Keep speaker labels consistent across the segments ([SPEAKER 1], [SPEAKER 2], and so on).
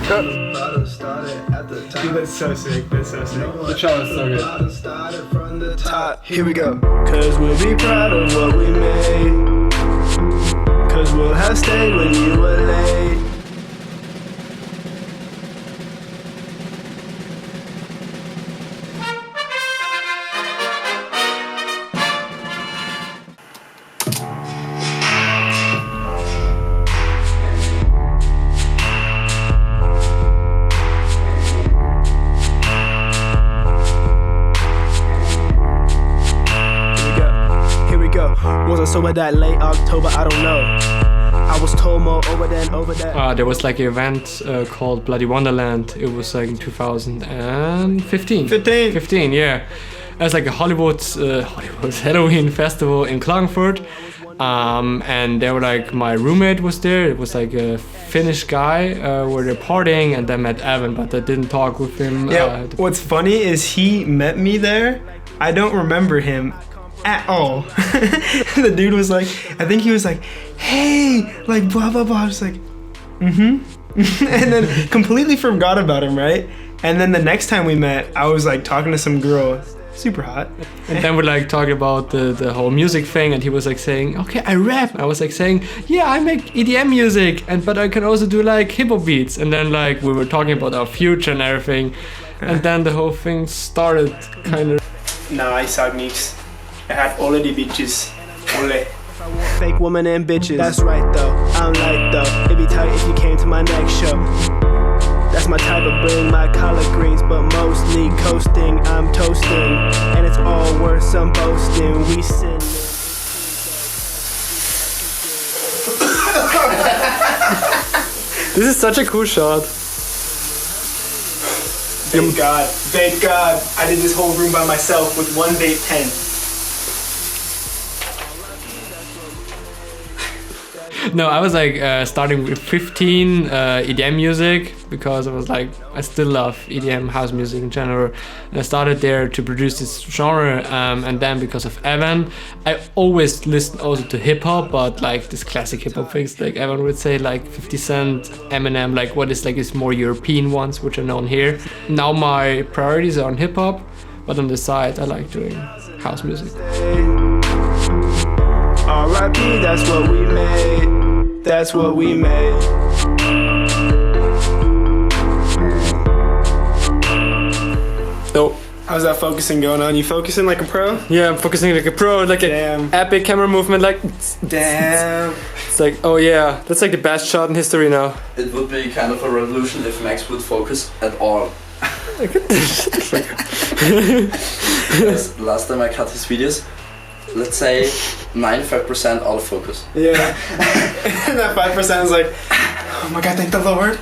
[SPEAKER 1] Dude, that's so sick. That's so sick. The cello is so good.
[SPEAKER 2] Here we go. Cause we'll be proud of what we made. Cause we'll have stayed when you were late. Was I sober that late October? I don't know. I was told more over that.
[SPEAKER 1] There was like an event called Bloody Wonderland. It was like in 2015. 15, yeah. It was like a Hollywood Halloween festival in Klagenfurt. And they were like, my roommate was there. It was like a Finnish guy where they're partying, and I met Evan, but I didn't talk with him.
[SPEAKER 3] Yeah, what's funny is he met me there. I don't remember him at all. The dude was like, I think he was like, hey, like blah blah blah. I was like, and then completely forgot about him, right? And then the next time we met, I was like talking to some girl, super hot.
[SPEAKER 1] And then we're like talking about the whole music thing, and he was like saying, okay, I rap. I was like saying, yeah, I make EDM music, but I can also do like hip hop beats. And then like we were talking about our future and everything. And then the whole thing started kind of.
[SPEAKER 3] Nah, I suck mix. I had already bitches. Ole.
[SPEAKER 2] Fake woman and bitches. That's right though. I'm like though. It'd be tight if you came to my next show. That's my type of bring, my collard greens, but mostly coasting. I'm toasting, and it's all worth some boasting. We sin.
[SPEAKER 1] This is such a cool shot.
[SPEAKER 3] Thank God. I did this whole room by myself with one vape pen.
[SPEAKER 1] No, I was like starting with 15 EDM music, because I was like, I still love EDM house music in general. And I started there to produce this genre, and then because of Evan, I always listened also to hip hop, but like this classic hip hop things, like Evan would say, like 50 Cent, Eminem, like what is like is more European ones, which are known here. Now my priorities are on hip hop, but on the side I like doing house music.
[SPEAKER 2] R.I.P. That's what we made. That's what we made.
[SPEAKER 1] So,
[SPEAKER 3] how's that focusing going on? You focusing like a pro?
[SPEAKER 1] Yeah, I'm focusing like a pro, like an epic camera movement, like
[SPEAKER 3] damn.
[SPEAKER 1] It's like, oh yeah, that's like the best shot in history now.
[SPEAKER 4] It would be kind of a revolution if Max would focus at all. Because last time I cut his videos, let's say 95% out of focus.
[SPEAKER 3] Yeah. And that 5% is like, oh my God, thank the Lord.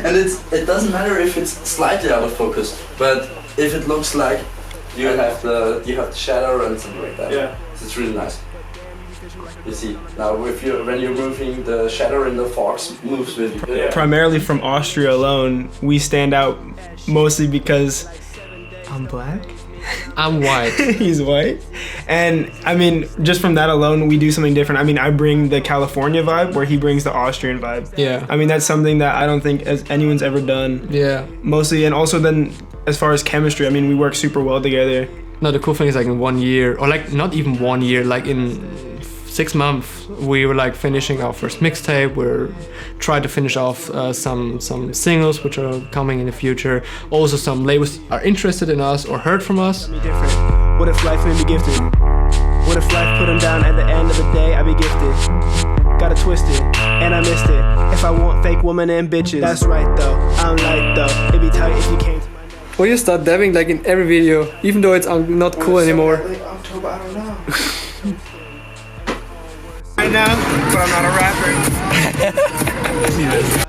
[SPEAKER 4] And it doesn't matter if it's slightly out of focus, but if it looks like you have the shadow and something like that.
[SPEAKER 3] Yeah.
[SPEAKER 4] It's really nice. You see, now when you're moving, the shadow in the fox moves with you. Yeah.
[SPEAKER 3] Primarily from Austria alone, we stand out mostly because I'm black.
[SPEAKER 1] I'm white.
[SPEAKER 3] He's white. And I mean, just from that alone, we do something different. I mean, I bring the California vibe where he brings the Austrian vibe.
[SPEAKER 1] Yeah.
[SPEAKER 3] I mean, that's something that I don't think anyone's ever done.
[SPEAKER 1] Yeah.
[SPEAKER 3] Mostly, and also then as far as chemistry, I mean, we work super well together.
[SPEAKER 1] No, the cool thing is like in 1 year, or like not even 1 year, like in 6 months, we were like finishing our first mixtape. We're trying to finish off some singles which are coming in the future. Also, some labels are interested in us or heard from us.
[SPEAKER 2] What if life made me gifted? What if life put him down at the end of the day? I'd be gifted. Got it twisted, and I missed it. If I want fake woman and bitches, that's right though. I'm like though. It'd be tight if you came to my next.
[SPEAKER 1] Or you start dabbing like in every video, even though it's not cool anymore.
[SPEAKER 3] October, I don't know. Right now, but I'm not a rapper.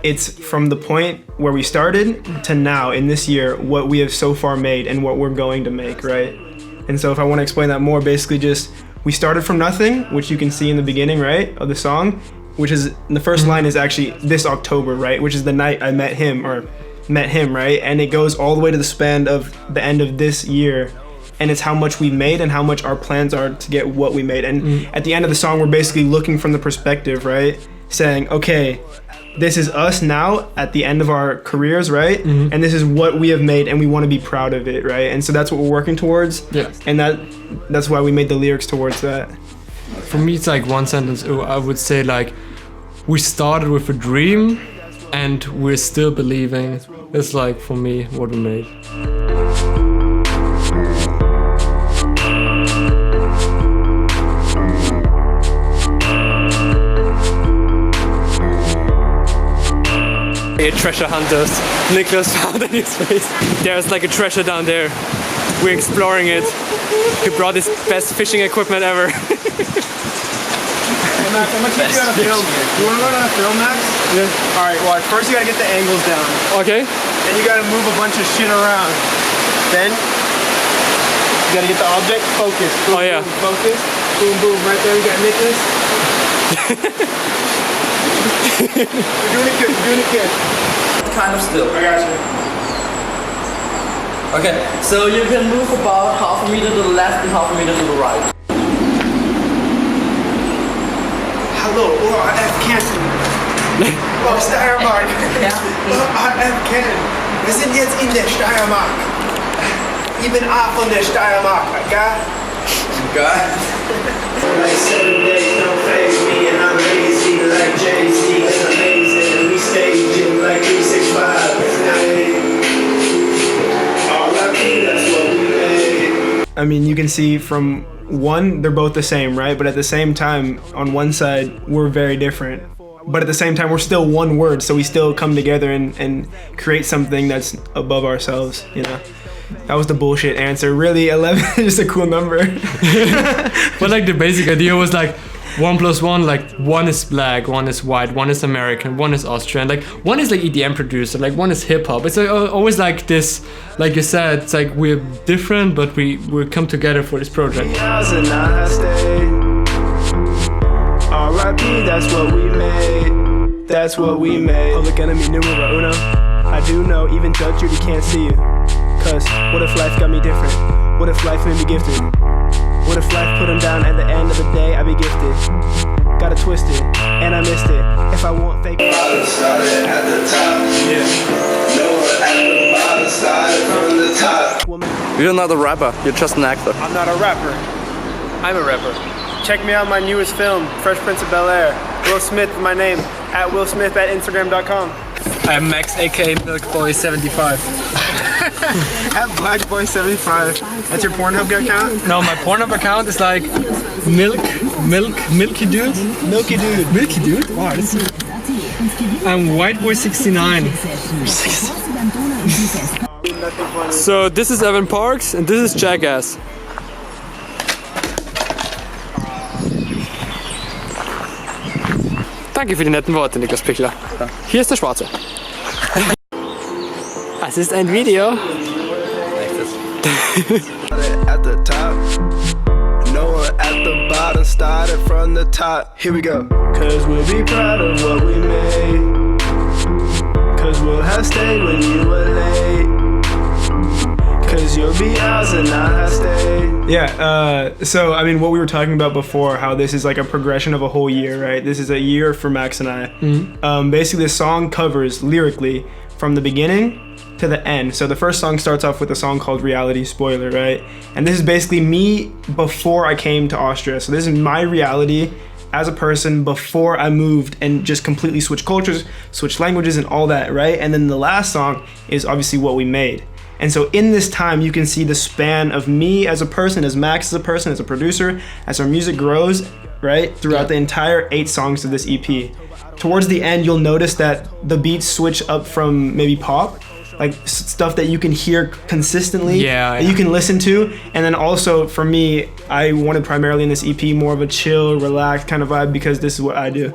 [SPEAKER 3] It's from the point where we started to now in this year what we have so far made and what we're going to make, right? And so if I want to explain that more, basically just we started from nothing, which you can see in the beginning, right, of the song, which is the first line is actually this October, right, which is the night I met him, right? And it goes all the way to the span of the end of this year. And it's how much we made and how much our plans are to get what we made. And at the end of the song, we're basically looking from the perspective, right? Saying, okay, this is us now at the end of our careers, right? And this is what we have made, and we want to be proud of it, right? And so that's what we're working towards.
[SPEAKER 1] Yeah.
[SPEAKER 3] And that's why we made the lyrics towards that.
[SPEAKER 1] For me, it's like one sentence. I would say like, we started with a dream, and we're still believing. It's like for me what we made. Treasure hunters. Nicholas found in his face. There's like a treasure down there. We're exploring it. He brought his best fishing equipment ever.
[SPEAKER 3] Hey Max, I'm gonna teach you how to film. You wanna learn how to film, Max?
[SPEAKER 1] Yeah.
[SPEAKER 3] Alright, well first you gotta get the angles down.
[SPEAKER 1] Okay.
[SPEAKER 3] Then you gotta move a bunch of shit around. Then you gotta get the object focused. Boom,
[SPEAKER 1] Oh yeah.
[SPEAKER 3] boom, focus. Boom, boom, right there. You got Nicholas. You're doing it good, you're doing it good.
[SPEAKER 4] Kind of still.
[SPEAKER 3] I got you.
[SPEAKER 4] Okay, so you can move about half a meter to the left and half a meter to the right.
[SPEAKER 3] Hallo, ORF Kärnten. Oh, Steiermark. ORF Kärnten. Wir sind jetzt in der Steiermark. Ich bin A von der Steiermark, okay? Like 7 days don't faze me, and I'm lazy like Jay-Z. It's amazing, and we stage it like 365. R.I.P. That's what we made. I mean, you can see from one, they're both the same, right? But at the same time, on one side, we're very different. But at the same time, we're still one word, so we still come together and create something that's above ourselves, you know? That was the bullshit answer. Really, 11 is just a cool number.
[SPEAKER 1] But like the basic idea was like 1 + 1, like 1 is black, 1 is white, 1 is American, 1 is Austrian, like 1 is like EDM producer, like 1 is hip hop. It's like, always like this, like you said, it's like we're different, but we come together for this project.
[SPEAKER 2] R.I.P. That's what we made. That's what we made. Public enemy numero uno. I do know, even Judge Judy can't see you. Cause what if life got me different? What if life made me gifted? What if life put him down at the end of the day? I'd be gifted. Got it twisted, and I missed it. If I want fake.
[SPEAKER 5] Started at the top. Yeah. No one at the bottom started from the top.
[SPEAKER 4] You're not a rapper, you're just an actor.
[SPEAKER 3] I'm not a rapper. I'm a rapper. Check me out my newest film, Fresh Prince of Bel-Air. Will Smith is my name. At willsmith@instagram.com.
[SPEAKER 1] I'm Max, aka Milkboy75.
[SPEAKER 3] At Blackboy75. That's your Pornhub account?
[SPEAKER 1] No, my Pornhub account is like Milky Dude.
[SPEAKER 3] Milky Dude.
[SPEAKER 1] Milky Dude? Wow, that's I'm Whiteboy69. So this is Evan Parks and this is Jackass. Danke für die netten Worte, Niklas Pichler. Hier ist der Schwarze. Es ist ein Video.
[SPEAKER 2] At the top. No one at the bottom started from the top. Here we go. Cause we'll be proud of what we made. Cause we'll have stayed when you were late. Cause you'll be ours and I have stayed.
[SPEAKER 3] Yeah, so I mean, what we were talking about before, how this is like a progression of a whole year, right? This is a year for Max and I. Basically, the song covers lyrically from the beginning to the end. So the first song starts off with a song called Reality, spoiler, right? And this is basically me before I came to Austria. So this is my reality as a person before I moved and just completely switched cultures, switched languages and all that, right? And then the last song is obviously what we made. And so in this time, you can see the span of me as a person, as Max as a person, as a producer, as our music grows, right? Throughout the entire 8 songs of this EP. Towards the end, you'll notice that the beats switch up from maybe pop, like stuff that you can hear consistently, that you can listen to. And then also for me, I wanted primarily in this EP more of a chill, relaxed kind of vibe because this is what I do.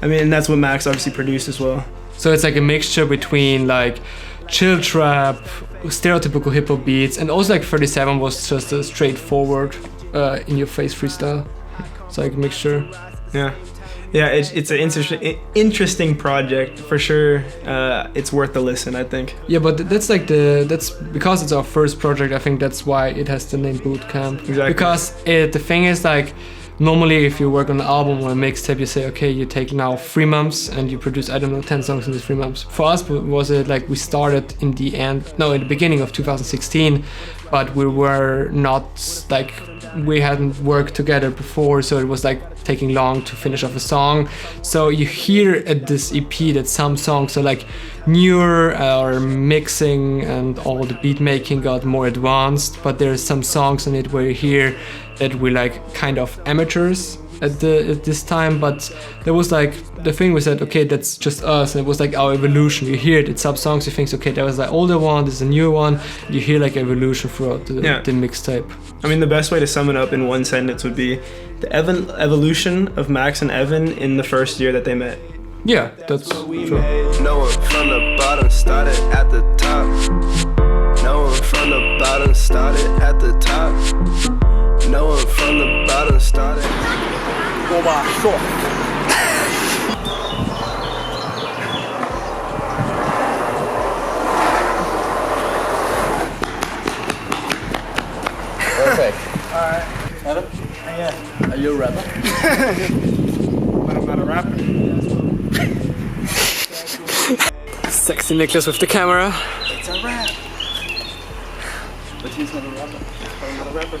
[SPEAKER 3] I mean, and that's what Max obviously produced as well.
[SPEAKER 1] So it's like a mixture between like chill trap, stereotypical hip hop beats, and also like 37 was just a straightforward, in your face freestyle. It's like a mixture.
[SPEAKER 3] Yeah, it's an interesting project for sure. It's worth the listen, I think.
[SPEAKER 1] Yeah, but that's because it's our first project. I think that's why it has the name Bootcamp.
[SPEAKER 3] Exactly.
[SPEAKER 1] Because the thing is like, normally if you work on an album or a mixtape, you say, okay, you take now 3 months and you produce, I don't know, 10 songs in these 3 months. For us, was it like we started in the beginning of 2016, but we were not like, we hadn't worked together before, so it was like taking long to finish off a song. So you hear at this EP that some songs are like newer, or mixing and all the beat making got more advanced, but there's some songs on it where you hear that we're like kind of amateurs at this time. But there was like the thing was that, okay, that's just us, and it was like our evolution. You hear it in some songs, you think, okay, that was the older one, this is a newer one. You hear like evolution throughout the mixtape.
[SPEAKER 3] I mean, the best way to sum it up in one sentence would be the evolution of Max and Evan in the first year that they met.
[SPEAKER 1] Yeah, that's true.
[SPEAKER 5] No one from the bottom started at the top. No one from the bottom started at the top. No one from the bottom started.
[SPEAKER 4] Perfect.
[SPEAKER 2] Alright.
[SPEAKER 4] Adam?
[SPEAKER 2] Yeah.
[SPEAKER 4] Are you a rapper?
[SPEAKER 2] But I'm not a rapper.
[SPEAKER 1] Sexy Nicholas with the camera.
[SPEAKER 2] It's a rap.
[SPEAKER 4] But he's not a rapper.
[SPEAKER 2] I'm not a rapper.